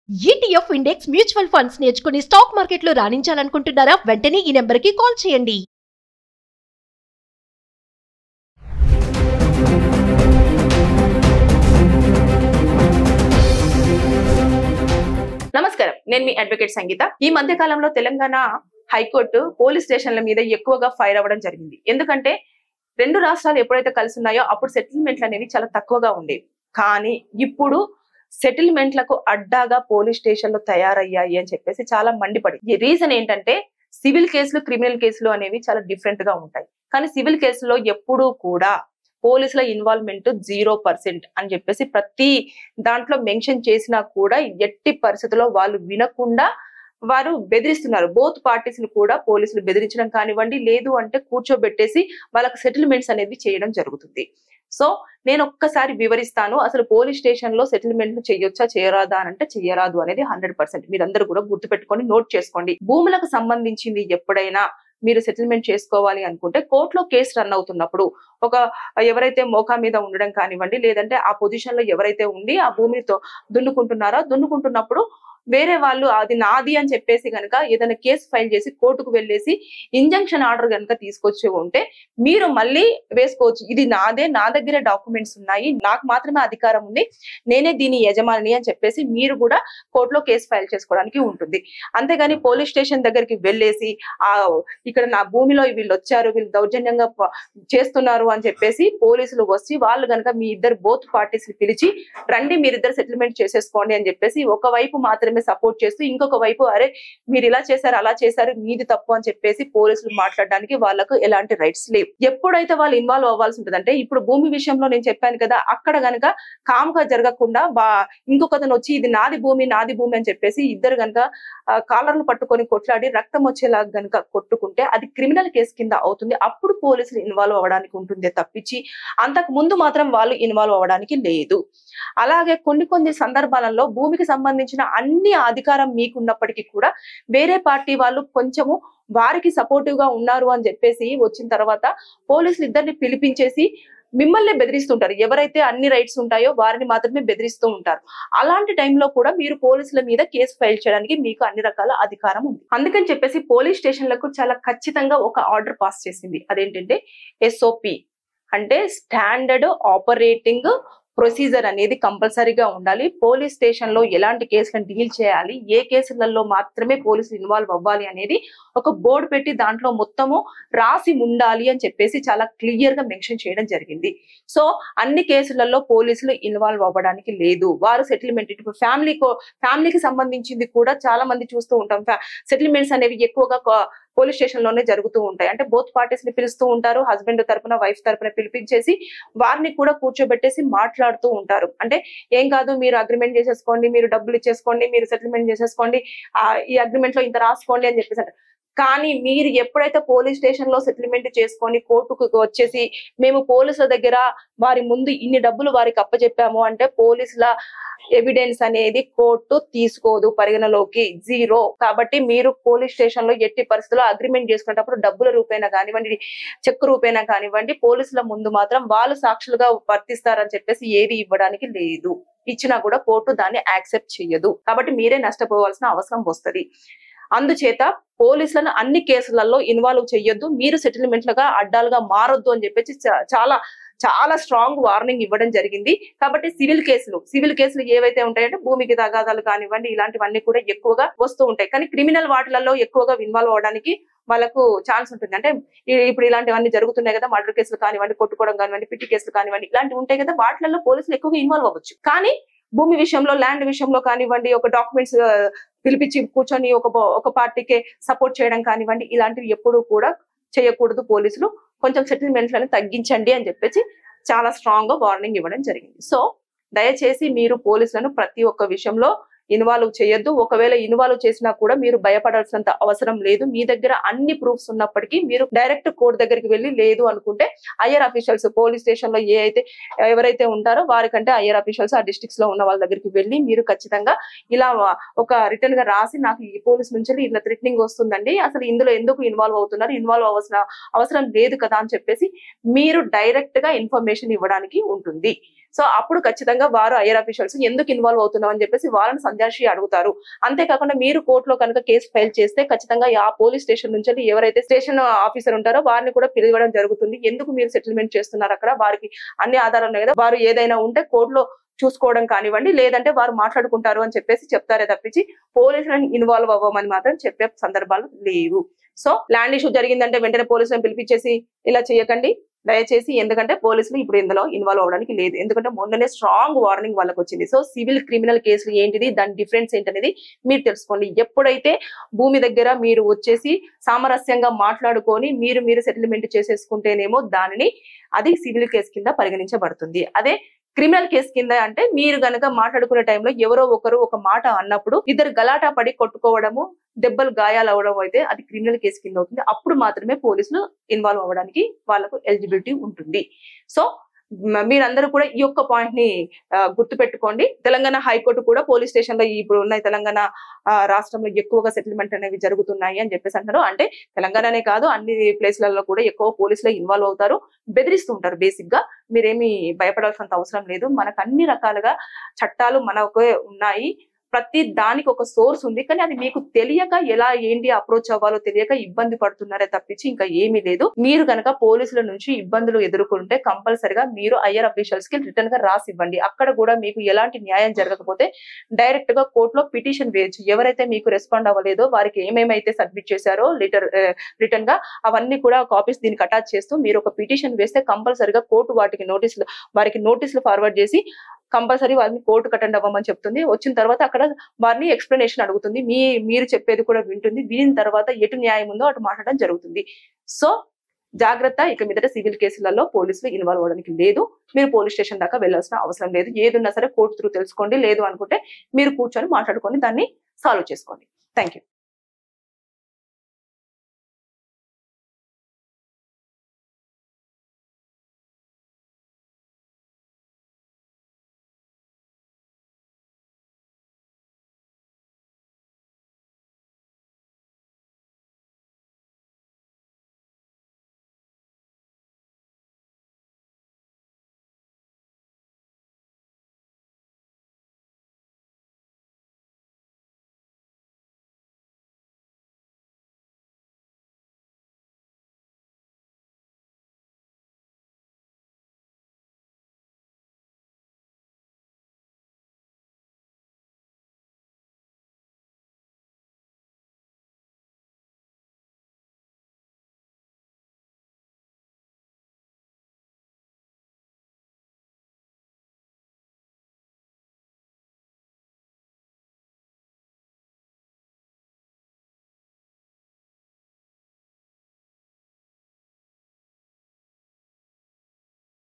ETF index mutual funds నేర్చుకుని stock మార్కెట్లో రాణించాలనుకుంటున్నారా? వెంటనే ఈ నెంబర్కి కాల్ చేయండి. నమస్కారం, నేను మీ అడ్వకేట్ సంగీత. ఈ మధ్య కాలంలో తెలంగాణ హైకోర్టు పోలీస్ స్టేషన్ల మీద ఎక్కువగా ఫైర్ అవ్వడం జరిగింది. ఎందుకంటే రెండు రాష్ట్రాలు ఎప్పుడైతే కలిసి ఉన్నాయో అప్పుడు సెటిల్మెంట్లు అనేవి చాలా తక్కువగా ఉండేవి. కానీ ఇప్పుడు సెటిల్మెంట్లకు అడ్డాగా పోలీస్ స్టేషన్లు తయారయ్యాయి అని చెప్పేసి చాలా మండిపడి. ఈ రీజన్ ఏంటంటే సివిల్ కేసులు, క్రిమినల్ కేసులు అనేవి చాలా డిఫరెంట్ గా ఉంటాయి. కానీ సివిల్ కేసులో ఎప్పుడూ కూడా పోలీసుల ఇన్వాల్వ్మెంట్ 0% అని చెప్పేసి ప్రతి దాంట్లో మెన్షన్ చేసినా కూడా ఎట్టి పరిస్థితుల్లో వాళ్ళు వినకుండా వారు బెదిరిస్తున్నారు. బోత్ పార్టీస్ ని కూడా పోలీసులు బెదిరించడం కానివ్వండి, లేదు అంటే కూర్చోబెట్టేసి వాళ్ళకి సెటిల్మెంట్స్ అనేది చేయడం జరుగుతుంది. సో నేను ఒక్కసారి వివరిస్తాను, అసలు పోలీస్ స్టేషన్ లో సెటిల్మెంట్లు చేయొచ్చా చేయరాదా అని అంటే చెయ్యరాదు అనేది 100%. మీరందరూ కూడా గుర్తుపెట్టుకొని నోట్ చేసుకోండి. భూములకు సంబంధించింది ఎప్పుడైనా మీరు సెటిల్మెంట్ చేసుకోవాలి అనుకుంటే కోర్టులో కేసు రన్ అవుతున్నప్పుడు ఎవరైతే మోకా మీద ఉండడం కానివ్వండి, లేదంటే ఆ పొజిషన్ లో ఎవరైతే ఉండి ఆ భూమితో దున్నుకుంటున్నప్పుడు వేరే వాళ్ళు అది నాది అని చెప్పేసి గనక ఏదైనా కేసు ఫైల్ చేసి కోర్టుకు వెళ్ళేసి ఇంజంక్షన్ ఆర్డర్ కనుక తీసుకొచ్చి ఉంటే మీరు మళ్ళీ వేసుకోవచ్చు. ఇది నాదే, నా దగ్గరే డాక్యుమెంట్స్ ఉన్నాయి, నాకు మాత్రమే అధికారం ఉంది, నేనే దీని యజమాని అని చెప్పేసి మీరు కూడా కోర్టులో కేసు ఫైల్ చేసుకోవడానికి ఉంటుంది. అంతేగాని పోలీస్ స్టేషన్ దగ్గరికి వెళ్ళేసి ఇక్కడ నా భూమిలో వీళ్ళు వచ్చారు, వీళ్ళు దౌర్జన్యంగా చేస్తున్నారు అని చెప్పేసి పోలీసులు వచ్చి వాళ్ళు కనుక మీ ఇద్దరు బోత్ పార్టీస్ ని పిలిచి రండి మీరిద్దరు సెటిల్మెంట్ చేసేసుకోండి అని చెప్పేసి ఒకవైపు మాత్రమే సపోర్ట్ చేస్తూ ఇంకొక వైపు అరే మీరు ఇలా చేశారు అలా చేశారు మీది తప్పు అని చెప్పేసి పోలీసులు మాట్లాడడానికి వాళ్ళకు ఎలాంటి రైట్స్ లేవు. ఎప్పుడైతే వాళ్ళు ఇన్వాల్వ్ అవ్వాల్సి ఉంటుంది అంటే ఇప్పుడు భూమి విషయంలో నేను చెప్పాను కదా, అక్కడ గనక కామ్గా జరగకుండా ఇంకొకతను వచ్చి ఇది నాది భూమి అని చెప్పేసి ఇద్దరు గనక కాలర్లు పట్టుకొని కొట్లాడి రక్తం వచ్చేలా గనక కొట్టుకుంటే అది క్రిమినల్ కేసు కింద అవుతుంది. అప్పుడు పోలీసులు ఇన్వాల్వ్ అవ్వడానికి ఉంటుంది తప్పించి అంతకు ముందు మాత్రం వాళ్ళు ఇన్వాల్వ్ అవ్వడానికి లేదు. అలాగే కొన్ని సందర్భాలలో భూమికి సంబంధించిన అన్ని అధికారం మీకున్నప్పటికీ కూడా వేరే పార్టీ వాళ్ళు కొంచెము వారికి సపోర్టివ్ గా ఉన్నారు అని చెప్పేసి వచ్చిన తర్వాత పోలీసులు ఇద్దరిని పిలిపించేసి మిమ్మల్ని బెదిరిస్తుంటారు. ఎవరైతే అన్ని రైట్స్ ఉంటాయో వారిని మాత్రమే బెదిరిస్తూ ఉంటారు. అలాంటి టైంలో కూడా మీరు పోలీసుల మీద కేసు ఫైల్ చేయడానికి మీకు అన్ని రకాల అధికారం ఉంది. అందుకని చెప్పేసి పోలీస్ స్టేషన్లకు చాలా ఖచ్చితంగా ఒక ఆర్డర్ పాస్ చేసింది. అదేంటంటే SOP అంటే స్టాండర్డ్ ఆపరేటింగ్ ప్రొసీజర్ అనేది కంపల్సరీగా ఉండాలి. పోలీస్ స్టేషన్ లో ఎలాంటి కేసులను డీల్ చేయాలి, ఏ కేసులలో మాత్రమే పోలీసులు ఇన్వాల్వ్ అవ్వాలి అనేది ఒక బోర్డు పెట్టి దాంట్లో మొత్తము రాసి ఉండాలి అని చెప్పేసి చాలా క్లియర్ గా మెన్షన్ చేయడం జరిగింది. సో అన్ని కేసులలో పోలీసులు ఇన్వాల్వ్ అవ్వడానికి లేదు. వారు సెటిల్మెంట్ ఇప్పుడు ఫ్యామిలీకి సంబంధించింది కూడా చాలా మంది చూస్తూ ఉంటాం. సెటిల్మెంట్స్ అనేవి ఎక్కువగా పోలీస్ స్టేషన్ లోనే జరుగుతూ ఉంటాయి. అంటే బోత్ పార్టీస్ ని పిలుస్తూ ఉంటారు, హస్బెండ్ తరపున వైఫ్ తరపున పిలిపించేసి వారిని కూడా కూర్చోబెట్టేసి మాట్లాడుతూ ఉంటారు. అంటే ఏం కాదు మీరు అగ్రిమెంట్ చేసేసుకోండి, మీరు డబ్బులు ఇచ్చేసుకోండి, మీరు సెటిల్మెంట్ చేసేసుకోండి, ఈ అగ్రిమెంట్ లో ఇంత రాసుకోండి అని చెప్పేసి. కానీ మీరు ఎప్పుడైతే పోలీస్ స్టేషన్ లో సెటిల్మెంట్ చేసుకొని కోర్టుకు వచ్చేసి మేము పోలీసుల దగ్గర వారి ముందు ఇన్ని డబ్బులు వారికి అప్పచెప్పాము అంటే పోలీసుల ఎవిడెన్స్ అనేది కోర్టు తీసుకోదు, పరిగణలోకి 0. కాబట్టి మీరు పోలీస్ స్టేషన్ లో ఎట్టి పరిస్థితుల్లో అగ్రిమెంట్ చేసుకునేటప్పుడు డబ్బుల రూపేనా కానివ్వండి, చెక్ రూపేనా కానివ్వండి, పోలీసుల ముందు మాత్రం వాళ్ళు సాక్షులుగా వర్తిస్తారని చెప్పేసి ఏది ఇవ్వడానికి లేదు. ఇచ్చినా కూడా కోర్టు దాన్ని యాక్సెప్ట్ చేయదు. కాబట్టి మీరే నష్టపోవాల్సిన అవసరం వస్తుంది. అందుచేత పోలీసులను అన్ని కేసులలో ఇన్వాల్వ్ చేయొద్దు, మీరు సెటిల్మెంట్లుగా అడ్డాలుగా మారొద్దు అని చెప్పేసి చాలా స్ట్రాంగ్ వార్నింగ్ ఇవ్వడం జరిగింది. కాబట్టి సివిల్ కేసులు ఏవైతే ఉంటాయంటే భూమికి తగాదాలు కానివ్వండి ఇలాంటివన్నీ కూడా ఎక్కువగా వస్తూ ఉంటాయి. కానీ క్రిమినల్ వాటిలలో ఎక్కువగా ఇన్వాల్వ్ అవ్వడానికి వాళ్ళకు ఛాన్స్ ఉంటుంది. అంటే ఇప్పుడు ఇలాంటివన్నీ జరుగుతున్నాయి కదా, మర్డర్ కేసులు కానివ్వండి, కొట్టుకోవడం కానివ్వండి, పిట్టి కేసులు కానివ్వండి, ఇలాంటివి ఉంటాయి కదా, వాటిలలో పోలీసులు ఎక్కువగా ఇన్వాల్వ్ అవ్వచ్చు. కానీ భూమి విషయంలో, ల్యాండ్ విషయంలో కానివ్వండి, ఒక డాక్యుమెంట్స్ పిలిపించి కూర్చొని ఒక పార్టీకే సపోర్ట్ చేయడం కానివ్వండి, ఇలాంటివి ఎప్పుడూ కూడా చేయకూడదు. పోలీసులు కొంచెం సెటిల్మెంట్లను తగ్గించండి అని చెప్పేసి చాలా స్ట్రాంగ్ గా వార్నింగ్ ఇవ్వడం జరిగింది. సో దయచేసి మీరు పోలీసులను ప్రతి ఒక్క విషయంలో ఇన్వాల్వ్ చేయొద్దు. ఒకవేళ ఇన్వాల్వ్ చేసినా కూడా మీరు భయపడాల్సినంత అవసరం లేదు. మీ దగ్గర అన్ని ప్రూఫ్స్ ఉన్నప్పటికీ మీరు డైరెక్ట్ కోర్టు దగ్గరికి వెళ్ళి, లేదు అనుకుంటే హయ్యర్ అఫీషియల్స్ పోలీస్ స్టేషన్ లో ఎవరైతే ఉంటారో వారికంటే హయ్యర్ అఫీషియల్స్ ఆ డిస్ట్రిక్ట్స్ లో ఉన్న వాళ్ళ దగ్గరికి వెళ్ళి మీరు ఖచ్చితంగా ఇలా ఒక రిటర్న్ గా రాసి నాకు ఈ పోలీస్ నుంచి ఇట్లా థ్రెటనింగ్ వస్తుందండి, అసలు ఇందులో ఎందుకు ఇన్వాల్వ్ అవుతున్నారు, ఇన్వాల్వ్ అవ్వాల్సిన అవసరం లేదు కదా అని చెప్పేసి మీరు డైరెక్ట్ గా ఇన్ఫర్మేషన్ ఇవ్వడానికి ఉంటుంది. సో అప్పుడు ఖచ్చితంగా వారు ఐఆర్ అఫీషియల్స్ ఎందుకు ఇన్వాల్వ్ అవుతున్నాం అని చెప్పేసి వాళ్ళని సంజాషి అడుగుతారు. అంతేకాకుండా మీరు కోర్టులో కనుక కేసు ఫైల్ చేస్తే ఖచ్చితంగా ఆ పోలీస్ స్టేషన్ నుంచి ఎవరైతే స్టేషన్ ఆఫీసర్ ఉంటారో వారిని కూడా పిలవడం జరుగుతుంది. ఎందుకు మీరు సెటిల్మెంట్ చేస్తున్నారు, అక్కడ వారికి అన్ని ఆధారాలు ఉన్నాయి కదా, వారు ఏదైనా ఉంటే కోర్టులో చూసుకోవడం కానివ్వండి, లేదంటే వారు మాట్లాడుకుంటారు అని చెప్పేసి చెప్తారే తప్పించి పోలీసులను ఇన్వాల్వ్ అవ్వమని మాత్రం చెప్పే సందర్భాలు లేవు. సో ల్యాండ్ ఇష్యూ జరిగిందంటే వెంటనే పోలీసులను పిలిపించేసి ఇలా చేయకండి దయచేసి, ఎందుకంటే పోలీసులు ఇప్పుడు ఇందులో ఇన్వాల్వ్ అవ్వడానికి లేదు. ఎందుకంటే మొన్ననే స్ట్రాంగ్ వార్నింగ్ వాళ్ళకి వచ్చింది. సో సివిల్ క్రిమినల్ కేసులు ఏంటిది, దాని డిఫరెన్స్ ఏంటనేది మీరు తెలుసుకోండి. ఎప్పుడైతే భూమి దగ్గర మీరు వచ్చేసి సామరస్యంగా మాట్లాడుకొని మీరు సెటిల్మెంట్ చేసేసుకుంటేనేమో దానిని అది సివిల్ కేసు కింద పరిగణించబడుతుంది. అదే క్రిమినల్ కేసు కింద అంటే మీరు గనక మాట్లాడుకునే టైంలో ఎవరో ఒకరు ఒక మాట అన్నప్పుడు ఇద్దరు గలాటా పడి కొట్టుకోవడము, దెబ్బలు గాయాలు అవ్వడం అయితే అది క్రిమినల్ కేసు కింద అవుతుంది. అప్పుడు మాత్రమే పోలీసులు ఇన్వాల్వ్ అవ్వడానికి వాళ్ళకు ఎలిజిబిలిటీ ఉంటుంది. సో మీరందరూ కూడా ఈ యొక్క పాయింట్ ని గుర్తు పెట్టుకోండి. తెలంగాణ హైకోర్టు కూడా పోలీస్ స్టేషన్ లో ఇప్పుడు ఉన్న తెలంగాణ రాష్ట్రంలో ఎక్కువగా సెటిల్మెంట్ అనేవి జరుగుతున్నాయి అని చెప్పేసి అంటారు. అంటే తెలంగాణనే కాదు, అన్ని ప్లేస్లలో కూడా ఎక్కువ పోలీసులు ఇన్వాల్వ్ అవుతారు, బెదిరిస్తూ ఉంటారు. బేసిక్ గా మీరేమి భయపడాల్సినంత అవసరం లేదు. మనకు అన్ని రకాలుగా చట్టాలు మనకు ఉన్నాయి. ప్రతి దానికి ఒక సోర్స్ ఉంది. కానీ అది మీకు తెలియక ఎలా ఏంటి అప్రోచ్ అవ్వాలో తెలియక ఇబ్బంది పడుతున్నారే తప్పించి ఇంకా ఏమీ లేదు. మీరు కనుక పోలీసుల నుంచి ఇబ్బందులు ఎదుర్కొంటే కంపల్సరిగా మీరు ఐఆర్ అఫీషియల్స్ కి రిటర్న్ గా రాసి ఇవ్వండి. అక్కడ కూడా మీకు ఎలాంటి న్యాయం జరగకపోతే డైరెక్ట్ గా కోర్టులో పిటిషన్ వేయచ్చు. ఎవరైతే మీకు రెస్పాండ్ అవ్వలేదో వారికి ఏమేమైతే సబ్మిట్ చేశారో రిటర్న్ గా అవన్నీ కూడా కాపీస్ దీనికి అటాచ్ చేస్తూ మీరు ఒక పిటిషన్ వేస్తే కంపల్సరిగా కోర్టు వారికి నోటీసులు ఫార్వర్డ్ చేసి కంపల్సరీ వారిని కోర్టు అటెండ్ అవ్వమని చెప్తుంది. వచ్చిన తర్వాత అక్కడ వారిని ఎక్స్ప్లెనేషన్ అడుగుతుంది. మీరు చెప్పేది కూడా వింటుంది. విని తర్వాత ఎటు న్యాయం ఉందో అటు మాట్లాడడం జరుగుతుంది. సో జాగ్రత్త, ఇక మీదట సివిల్ కేసులలో పోలీసులు ఇన్వాల్వ్ అవ్వడానికి లేదు. మీరు పోలీస్ స్టేషన్ దాకా వెళ్లాల్సిన అవసరం లేదు. ఏదున్నా సరే కోర్టు త్రూ తెలుసుకోండి. లేదు అనుకుంటే మీరు కూర్చొని మాట్లాడుకొని దాన్ని సాల్వ్ చేసుకోండి. Thank you.